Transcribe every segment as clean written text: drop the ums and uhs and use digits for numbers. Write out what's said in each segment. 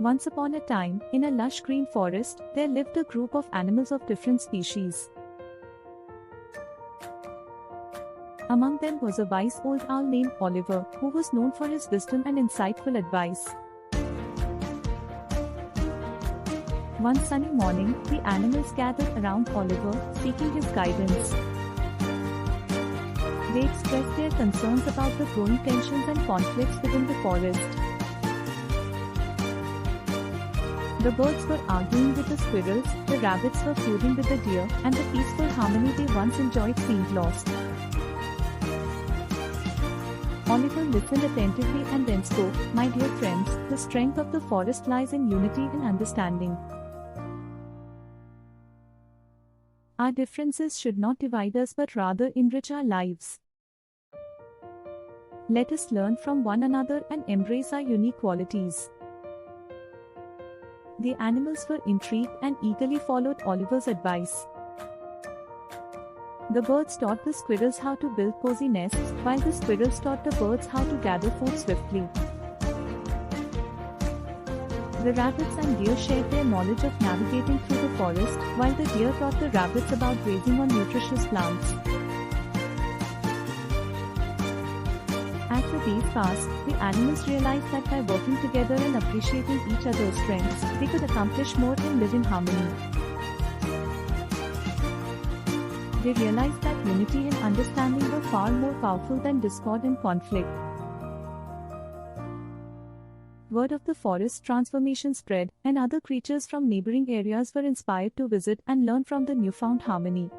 Once upon a time, in a lush green forest, there lived a group of animals of different species. Among them was a wise old owl named Oliver, who was known for his wisdom and insightful advice. One sunny morning, the animals gathered around Oliver, seeking his guidance. They expressed their concerns about the growing tensions and conflicts within the forest. The birds were arguing with the squirrels, the rabbits were feuding with the deer, and the peaceful harmony they once enjoyed seemed lost. Oliver listened attentively and then spoke, "My dear friends, the strength of the forest lies in unity and understanding. Our differences should not divide us but rather enrich our lives. Let us learn from one another and embrace our unique qualities." The animals were intrigued and eagerly followed Oliver's advice. The birds taught the squirrels how to build cozy nests, while the squirrels taught the birds how to gather food swiftly. The rabbits and deer shared their knowledge of navigating through the forest, while the deer taught the rabbits about grazing on nutritious plants. As the days passed, the animals realized that by working together and appreciating each other's strengths, they could accomplish more and live in harmony. They realized that unity and understanding were far more powerful than discord and conflict. Word of the forest transformation spread, and other creatures from neighboring areas were inspired to visit and learn from the newfound harmony.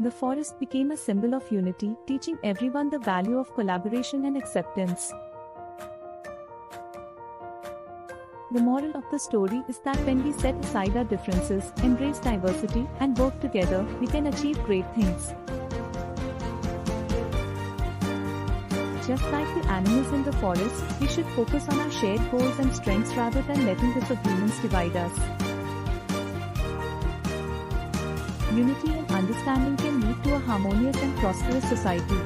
The forest became a symbol of unity, teaching everyone the value of collaboration and acceptance. The moral of the story is that when we set aside our differences, embrace diversity, and work together, we can achieve great things. Just like the animals in the forest, we should focus on our shared goals and strengths rather than letting disagreements divide us. Unity and understanding can lead to a harmonious and prosperous society.